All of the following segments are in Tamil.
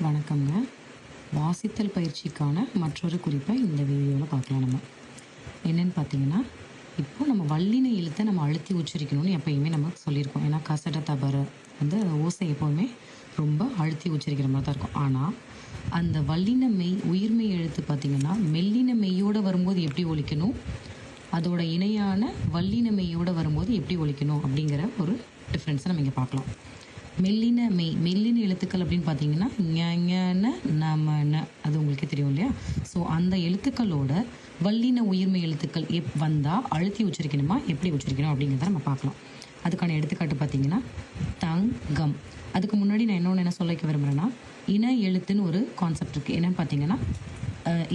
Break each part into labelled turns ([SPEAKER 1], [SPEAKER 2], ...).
[SPEAKER 1] வணக்கங்க. வாசித்தல் பயிற்சிக்கான மற்றொரு குறிப்பை இந்த வீடியோவில் பார்க்கலாம். நம்ம என்னென்னு பார்த்தீங்கன்னா, இப்போது நம்ம வல்லின எழுத்தை நம்ம அழுத்தி உச்சரிக்கணும்னு எப்பயுமே நம்ம சொல்லியிருக்கோம். ஏன்னா கசட தபர வந்து ஓசை எப்போவுமே ரொம்ப அழுத்தி உச்சரிக்கிற மாதிரி தான் இருக்கும். ஆனால் அந்த வல்லின மெய் உயிர்மெய் எழுத்து பார்த்திங்கன்னா மெல்லின மெய்யோடு வரும்போது எப்படி ஒலிக்கணும், அதோட இணையான வல்லின மெய்யோடு வரும்போது எப்படி ஒலிக்கணும் அப்படிங்கிற ஒரு டிஃப்ரென்ஸை நம்ம இங்கே பார்க்கலாம். மெல்லின மெய் மெல்லின எழுத்துக்கள் அப்படின்னு பார்த்தீங்கன்னா ஞ நமன, அது உங்களுக்கே தெரியும் இல்லையா? ஸோ அந்த எழுத்துக்களோட வல்லின உயிர்மை எழுத்துக்கள் வந்தால் அழுத்தி உச்சரிக்கணுமா, எப்படி உச்சரிக்கணும் அப்படிங்கிறத நம்ம பார்க்கலாம். அதுக்கான எடுத்துக்காட்டு பார்த்தீங்கன்னா தங்கம். அதுக்கு முன்னாடி நான் என்ன சொல்ல விரும்புகிறேன்னா, இன எழுத்துன்னு ஒரு கான்செப்ட் இருக்குது. என்னென்னு பார்த்தீங்கன்னா,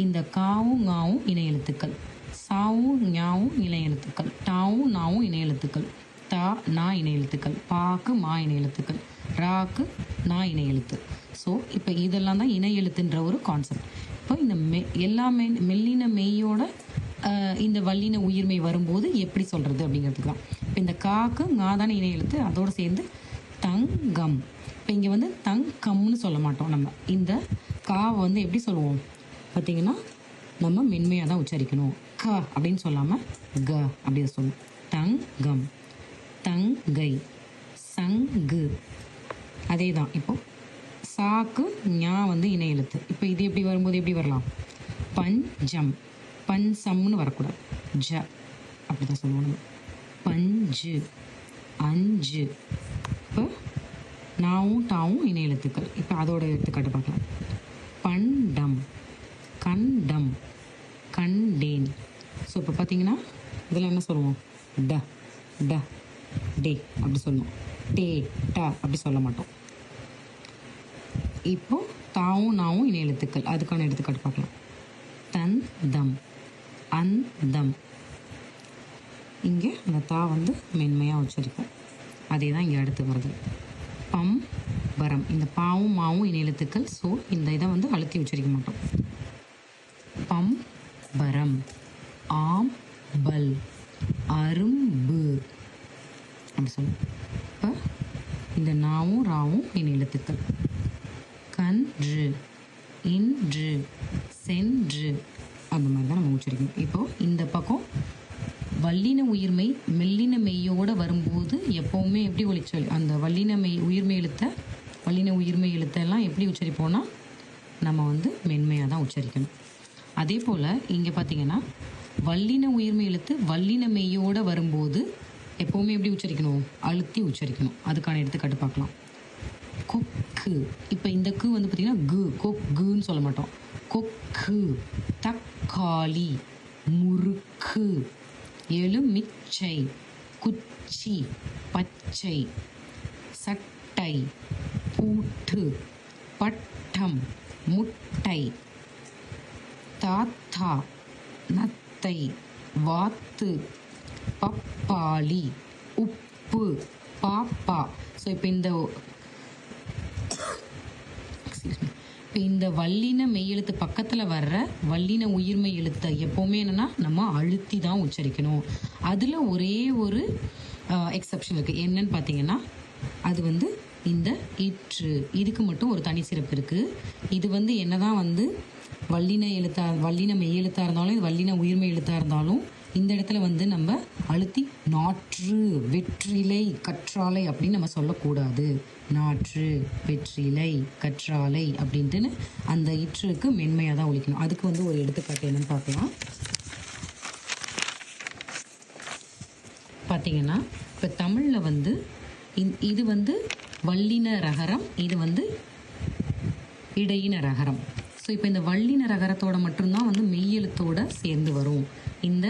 [SPEAKER 1] இந்த காவும் ஞாவும் இணை எழுத்துக்கள், சாவும் ஞாவும் இணை எழுத்துக்கள், டாவும் நாவும் இணை எழுத்துக்கள், தா நா இணை எழுத்துக்கள், பாக்கு மா இணை எழுத்துக்கள், ராக்கு நா இணை எழுத்து. ஸோ இப்போ இதெல்லாம் தான் இணை எழுத்துன்ற ஒரு கான்செப்ட். இப்போ இந்த எல்லாமே மெல்லின மெய்யோட இந்த வல்லின உயிர்மை வரும்போது எப்படி சொல்கிறது அப்படிங்கிறதுக்கு தான். இப்போ இந்த காக்கு ngா தானே இணை எழுத்து, அதோடு சேர்ந்து தங்கம். இப்போ இங்கே வந்து தங்கம்னு சொல்ல மாட்டோம். நம்ம இந்த காவை வந்து எப்படி சொல்லுவோம் பார்த்திங்கன்னா, நம்ம மென்மையாக தான் உச்சரிக்கணும். க அப்படின்னு சொல்லாமல் க அப்படின்னு சொல்லுவோம். தங்கம், தங்கை, சங்கு. அதே தான். இப்போது சாக்கு ஞா வந்து இணை எழுத்து. இப்போ இது எப்படி வரும்போது எப்படி வரலாம், பஞ்சம், பஞ்சம்னு வரக்கூடாது, ஜ அப்படி தான் சொல்லுவோம் நம்ம. பஞ்சு, அஞ்சு. இப்போ நாவும் டாவும் இணை எழுத்துக்கள். இப்போ அதோட எடுத்துக்காட்டு பார்க்கலாம். பண்டம், கண்டம், கண்டேன். ஸோ இப்போ பார்த்தீங்கன்னா இதில் என்ன சொல்லுவோம், ட ட டே அப்படி சொல்லுவோம். டே டா அப்படி சொல்ல மாட்டோம். இப்போ தாவும் நாவும் இணை எழுத்துக்கள். அதுக்கான எடுத்துக்காட்டு பார்க்கலாம். தந்தம், அந்தம். இங்கே அந்த தா வந்து மென்மையாக உச்சரிக்கும். அதே தான் இங்கே அடுத்து வருது. பம் பரம். இந்த பாவும் மாவும் இணை எழுத்துக்கள். ஸோ இந்த இதை வந்து அழுத்தி உச்சரிக்க மாட்டோம். பம் பரம், ஆம் பல், அரும்பு அப்படி சொல்லுவோம். இப்போ இந்த நாவும் ராவும் இணை எழுத்துக்கள். கன்று, இன்று, சென்று அந்த மாதிரி தான் நம்ம உச்சரிக்கணும். இப்போது இந்த பக்கம் வல்லின உயிர்மை மெல்லின மெய்யோடு வரும்போது எப்போவுமே எப்படி அந்த வல்லின மெய் உயிர்மை எழுத்தை வல்லின உயிர்மை எழுத்தெல்லாம் எப்படி உச்சரிப்போம்னா நம்ம வந்து மென்மையாக தான் உச்சரிக்கணும். அதே போல் இங்கே பார்த்திங்கன்னா வல்லின உயிர்மை எழுத்து வல்லின மெய்யோடு வரும்போது எப்போவுமே எப்படி உச்சரிக்கணும், அழுத்தி உச்சரிக்கணும். அதுக்கான எடுத்துக்காட்டு பார்க்கலாம். கொக்கு. இப்போ இந்த கு வந்து பார்த்திங்கன்னா கு, கொக்குன்னு சொல்ல மாட்டோம். கொக்கு, தக்காளி, முறுக்கு, எலுமிச்சை, குச்சி, பச்சை, சட்டை, பூட்டு, பட்டம், முட்டை, தாத்தா, நத்தை, வாத்து, பப்பாளி, உப்பு, பாப்பா. ஸோ இப்போ இந்த வல்லின மெய்யெழுத்து பக்கத்தில் வர்ற வல்லின உயிர்மை எழுத்தை எப்போவுமே என்னென்னா நம்ம அழுத்தி தான் உச்சரிக்கணும். அதில் ஒரே ஒரு எக்ஸப்ஷன் இருக்குது. என்னன்னு பார்த்தீங்கன்னா, அது வந்து இந்த இற்று. இதுக்கு மட்டும் ஒரு தனி சிறப்பு இருக்குது. இது வந்து என்னதான் வந்து வல்லின மெய் எழுத்தாக இருந்தாலும் இது வல்லின உயிர்மை எழுத்தாக இருந்தாலும் இந்த இடத்துல வந்து நம்ம அழுத்தி நாற்று, வெற்றிலை, கற்றாழை அப்படின்னு நம்ம சொல்லக்கூடாது. நாற்று, வெற்றிலை, கற்றாழை அப்படின்ட்டுன்னு அந்த இற்றுக்கு மென்மையாக தான் ஒலிக்கணும். அதுக்கு வந்து ஒரு எடுத்துக்காட்டு என்னன்னு பார்க்கலாம். பார்த்தீங்கன்னா இப்போ தமிழில் வந்து இது வந்து வல்லின ரகரம், இது வந்து இடையின ரகரம். ஸோ இப்போ இந்த வல்லின ரகரத்தோட மட்டும்தான் வந்து மெய்யெழுத்தோட சேர்ந்து வரும். இந்த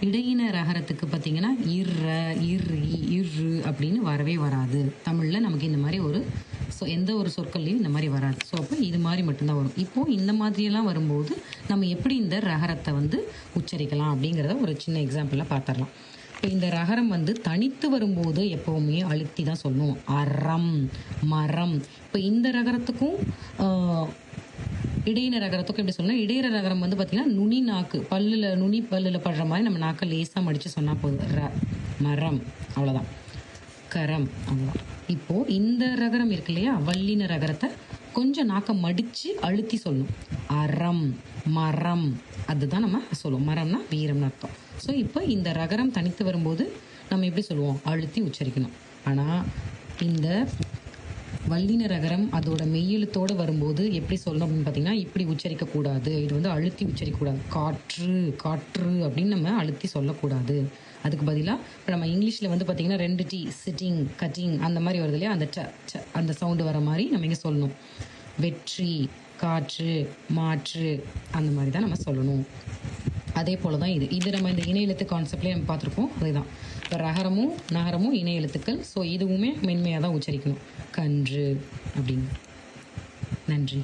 [SPEAKER 1] இடையின ரகரத்துக்கு பார்த்திங்கன்னா இர்ற, இர்ரி, இரு அப்படின்னு வரவே வராது. தமிழில் நமக்கு இந்த மாதிரி எந்த ஒரு சொற்கள்லையும் இந்த மாதிரி வராது. ஸோ அப்போ இது மாதிரி மட்டும்தான் வரும். இப்போது இந்த மாதிரியெல்லாம் வரும்போது நம்ம எப்படி இந்த ரகரத்தை வந்து உச்சரிக்கலாம் அப்படிங்கிறத ஒரு சின்ன எக்ஸாம்பிளாக பார்த்துடலாம். இப்போ இந்த ரகரம் வந்து தனித்து வரும்போது எப்போவுமே அழுத்தி தான் சொல்லணும். அறம், மரம். இப்போ இந்த ரகரத்துக்கும் இடையின ரகரத்துக்கும் எப்படி சொன்னால், இடையிற ரகரம் வந்து பார்த்திங்கன்னா நுனி நாக்கு, நுனி பல்லில் படுற மாதிரி நம்ம நாக்கை லேசாக மடித்து சொன்னால் போதும். மரம், அவ்வளோதான். கரம், அவ்வளோதான். இப்போது இந்த ரகரம் இருக்கு இல்லையா, வல்லின ரகரத்தை கொஞ்சம் நாக்கை மடித்து அழுத்தி சொல்லணும். அறம், மரம், அதுதான் நம்ம சொல்லுவோம். மரம்னா வீரம்னு அர்த்தம். ஸோ இப்போ இந்த ரகரம் தனித்து வரும்போது நம்ம எப்படி சொல்லுவோம்? அழுத்தி உச்சரிக்கணும். ஆனால் இந்த வல்லின ரகரம் அதோட மெய்யெழுத்தோடு வரும்போது எப்படி சொல்லணும் அப்படின்னு பார்த்தீங்கன்னா, இப்படி உச்சரிக்கக்கூடாது. இது வந்து அழுத்தி உச்சரிக்கக்கூடாது. காற்று, காற்று அப்படின்னு நம்ம அழுத்தி சொல்லக்கூடாது. அதுக்கு பதிலாக இப்போ நம்ம இங்கிலீஷில் வந்து பார்த்திங்கன்னா 2 டி, சிட்டிங், கட்டிங் அந்த மாதிரி வருது இல்லையா? அந்த அந்த சவுண்டு வர மாதிரி நம்ம இங்கே சொல்லணும். வெற்றி, காற்று, மாற்று, அந்த மாதிரி தான் நம்ம சொல்லணும். அதே போல் தான் இது நம்ம இந்த இணை எழுத்து கான்செப்ட்லேயே நம்ம பார்த்துருக்கோம். அதுதான் இப்போ ரகரமும் நகரமும் இணை எழுத்துக்கள். ஸோ இதுவுமே மென்மையாக தான் உச்சரிக்கணும். கன்று அப்படின்னு. நன்றி.